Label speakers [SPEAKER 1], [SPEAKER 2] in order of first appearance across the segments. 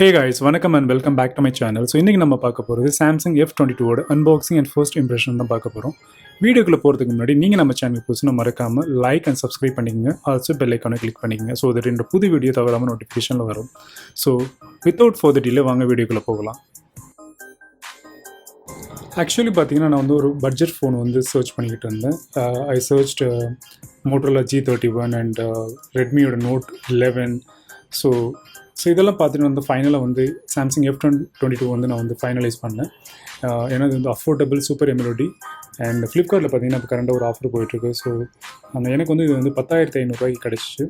[SPEAKER 1] Hey guys, வணக்கம் and welcome back to my channel. So இன்றைக்கி நம்ம பார்க்க போகிறது Samsung F22 ஓட அன்பாக்சிங் அண்ட் ஃபர்ஸ்ட் இம்ப்ரெஷன் தான் பார்க்க போகிறோம். வீடியோக்குள்ளே போகிறதுக்கு முன்னாடி நீங்கள் நம்ம சேனல் புதுசுனா மறக்காமல் லைக் அண்ட் சப்ஸ்கிரைப் பண்ணிக்கங்க. ஆல்சோ பெல் ஐக்கானை கிளிக் பண்ணிக்கங்க. ஸோ தட் இந்த புது வீடியோ தவறாமல் நோட்டிஃபிகேஷனில் வரும். ஸோ வித்தவுட் ஃபர்தர் டிலே வாங்க வீடியோக்குள்ளே போகலாம். ஆக்சுவலி பார்த்தீங்கன்னா நான் வந்து ஒரு பட்ஜெட் ஃபோன் வந்து சர்ச் பண்ணிக்கிட்டு இருந்தேன். I searched Motorola G31 and ரெட்மியோட Note 11. ஸோ இதெல்லாம் பார்த்துட்டு வந்து ஃபைனலாக வந்து சாம்சங் F22 வந்து நான் வந்து ஃபைனலைஸ் பண்ணேன். ஏன்னா இது வந்து அஃபோர்டபுள் சூப்பர் AMOLED அண்ட் ஃப்ளிப்கார்ட்டில் பார்த்தீங்கன்னா இப்போ கரண்டாக ஒரு ஆஃபர் போயிட்டுருக்கு. ஸோ எனக்கு வந்து இது வந்து 10,500 கிடச்சிச்சு.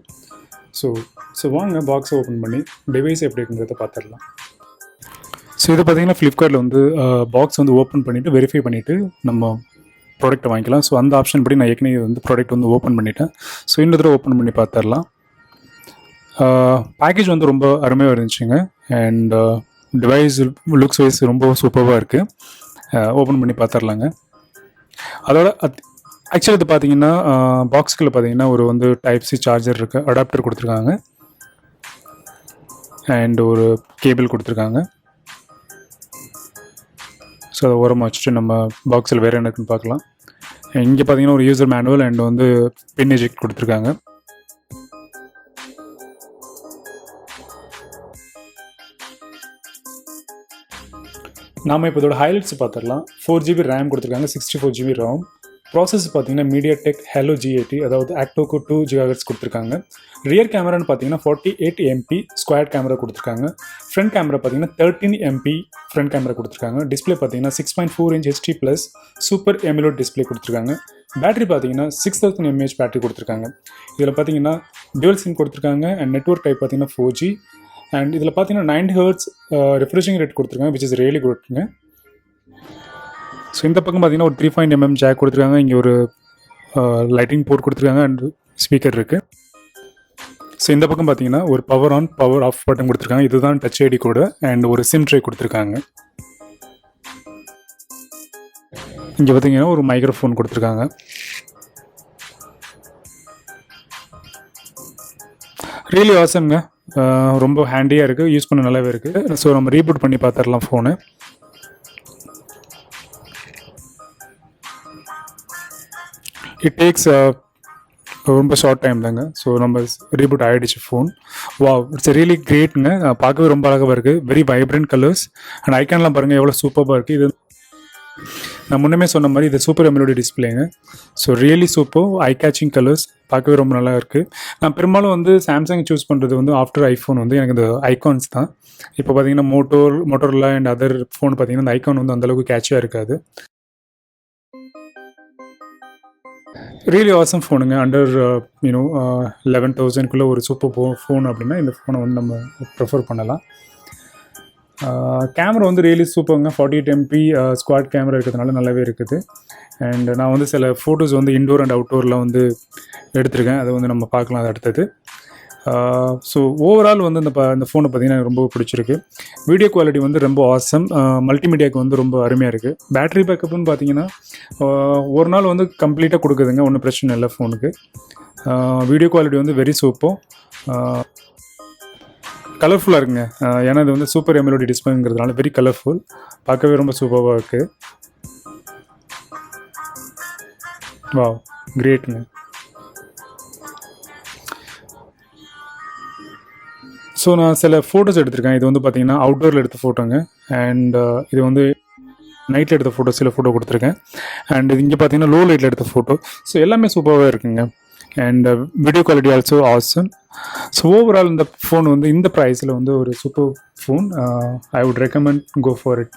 [SPEAKER 1] ஸோ வாங்க பாக்ஸை ஓப்பன் பண்ணி டிவைஸ் எப்படி இருக்குங்கிறத பார்த்துடலாம். ஸோ இது பார்த்தீங்கன்னா ஃப்ளிப்கார்ட்டில் வந்து பாக்ஸ் வந்து ஓப்பன் பண்ணிவிட்டு வெரிஃபை பண்ணிவிட்டு நம்ம ப்ராடக்ட்டை வாங்கிக்கலாம். ஸோ அந்த ஆப்ஷன் படி நான் ஏற்கனவே வந்து ப்ராடக்ட் வந்து ஓப்பன் பண்ணிட்டேன். ஸோ இந்த தடவை ஓப்பன் பண்ணி பார்த்துடலாம். பேக்கேஜ் வந்து ரொம்ப அருமையாக இருந்துச்சுங்க. அண்ட் டிவைஸ் லுக்ஸ் வைஸ் ரொம்ப சூப்பராக இருக்குது. ஓப்பன் பண்ணி பார்த்துடலாங்க. அதோட ஆக்சுவலி இது பார்த்தீங்கன்னா பாக்ஸ்குள்ளே பார்த்தீங்கன்னா ஒரு வந்து Type-C சார்ஜர் இருக்குது, அடாப்டர் கொடுத்துருக்காங்க அண்ட் ஒரு கேபிள் கொடுத்துருக்காங்க. ஸோ அதை ஓரமாக வச்சுட்டு நம்ம பாக்ஸில் வேறு என்ன இருக்குன்னு பார்க்கலாம். இங்கே பார்த்தீங்கன்னா ஒரு யூசர் மேனுவல் அண்ட் வந்து பின் எஜெக்ட் கொடுத்துருக்காங்க. நாம் இப்போ இதோட ஹைலைட்ஸ் பார்த்துடலாம். 4GB RAM கொடுத்துருக்காங்க, 64GB ROM. ப்ராசஸ் பார்த்தீங்கன்னா MediaTek Helio G80, அதாவது ஆக்டோகோ 2 GHz கொடுத்துருக்காங்க. ரியர் கேமரான்னு பார்த்தீங்கன்னா 48 MP ஸ்கொயர் கேமரா கொடுத்துருக்காங்க. ஃப்ரண்ட் கேமரா பார்த்தீங்கன்னா 13 MP ஃப்ரண்ட் கேமரா கொடுத்துருக்காங்க. டிஸ்பிளே பார்த்தீங்கன்னா 6.4 inch HD+ super AMOLED display கொடுத்துருக்காங்க. பேட்டரி பார்த்தீங்கன்னா 6000 mAh பேட்டரி கொடுத்துருக்காங்க. இதில் பார்த்தீங்கன்னா டியூவல் சிம் கொடுத்துருக்காங்க அண்ட் நெட்வொர்க் டைப் பார்த்தீங்கன்னா 4G. அண்ட் இதில் பார்த்தீங்கன்னா 90 Hz ரெஃப்ரெஷிங் ரேட் கொடுத்துருக்காங்க, விச் இஸ் ரியலி குட்ங்க. ஸோ இந்த பக்கம் பார்த்தீங்கன்னா ஒரு 3.5mm ஜாக் கொடுத்துருக்காங்க. இங்கே ஒரு லைட்டிங் போர்ட் கொடுத்துருக்காங்க அண்ட் ஸ்பீக்கர் இருக்குது. ஸோ இந்த பக்கம் பார்த்தீங்கன்னா ஒரு power on power off button கொடுத்துருக்காங்க. இதுதான் டச் ஐடி கோடு அண்ட் ஒரு சிம் ட்ரே கொடுத்துருக்காங்க. இங்கே பார்த்தீங்கன்னா ஒரு மைக்ரோஃபோன் கொடுத்துருக்காங்க. ரியலி ஆசம்ங்க. ரொம்ப ஹேண்டியாக இருக்குது, யூஸ் பண்ண நல்லாவே இருக்குது. ஸோ நம்ம ரீபூட் பண்ணி பார்த்துடலாம் ஃபோனு. இட் டேக்ஸ் ரொம்ப ஷார்ட் டைம் தாங்க. ஸோ நம்ம ரீபூட் ஆகிடுச்சு ஃபோன். வாவ், இட்ஸ் ரியலி கிரேட்டுங்க. பார்க்கவே ரொம்ப அழகாக இருக்குது. வெரி வைப்ரண்ட் கலர்ஸ் அண்ட் ஐக்கான்லாம் பாருங்கள் எவ்வளோ சூப்பராக இருக்குது. இது நான் முன்னமே சொன்ன மாதிரி இது சூப்பர் AMOLED டிஸ்பிளேங்க. So really super eye catching colours, பார்க்கவே ரொம்ப நல்லா இருக்குது. நான் பெரும்பாலும் வந்து சாம்சங் சூஸ் பண்ணுறது வந்து ஆஃப்டர் ஐஃபோன் வந்து எனக்கு இந்த ஐகான்ஸ் தான். இப்போ பார்த்தீங்கன்னா மோட்டோரோலா அண்ட் அதர் ஃபோன் பார்த்தீங்கன்னா இந்த ஐகான் வந்து அந்தளவுக்கு கேட்சியாக இருக்காது. Really awesome ஃபோனுங்க. அண்டர் 11,000 ஒரு சூப்பர் ஃபோன் அப்படின்னா இந்த ஃபோனை வந்து நம்ம ப்ரிஃபர் பண்ணலாம். கேமரா வந்து ரியலி சூப்பருங்க. 48 MP ஸ்குவாட் கேமரா இருக்கிறதுனால நல்லாவே இருக்குது. அண்ட் நான் வந்து சில ஃபோட்டோஸ் வந்து இன்டோர் அண்ட் அவுட்டோரில் வந்து எடுத்திருக்கேன். அதை வந்து நம்ம பார்க்கலாம் அது அடுத்தது. ஸோ ஓவரால் வந்து இந்த ஃபோனை பார்த்திங்கன்னா எனக்கு ரொம்ப பிடிச்சிருக்கு. வீடியோ குவாலிட்டி வந்து ரொம்ப ஆசம். மல்டிமீடியாவுக்கு வந்து ரொம்ப அருமையாக இருக்குது. பேட்டரி பேக்கப்னு பார்த்தீங்கன்னா ஒரு நாள் வந்து கம்ப்ளீட்டாக கொடுக்குதுங்க, ஒன்றும் பிரச்சனை இல்லை ஃபோனுக்கு. வீடியோ குவாலிட்டி வந்து வெரி சூப்பர். கலர்ஃபுல்லாக இருக்குங்க. ஏன்னா இது வந்து சூப்பர் AMOLED டிஸ்பிளேங்கிறதுனால வெரி கலர்ஃபுல், பார்க்கவே ரொம்ப சூப்பராக இருக்குது. வாவ், கிரேட்டுங்க. ஸோ நான் சில ஃபோட்டோஸ் எடுத்திருக்கேன். இது வந்து பார்த்தீங்கன்னா அவுட்டோரில் எடுத்த ஃபோட்டோங்க. அண்ட் இது வந்து நைட்டில் எடுத்த ஃபோட்டோ, சில ஃபோட்டோ கொடுத்துருக்கேன். அண்ட் இது இங்கே பார்த்தீங்கன்னா லோ லைட்டில் எடுத்த ஃபோட்டோ. ஸோ எல்லாமே சூப்பராகவே இருக்குங்க. And video quality also awesome. So overall இந்த ஃபோன் வந்து இந்த ப்ரைஸில் வந்து ஒரு super phone. I would recommend go for it.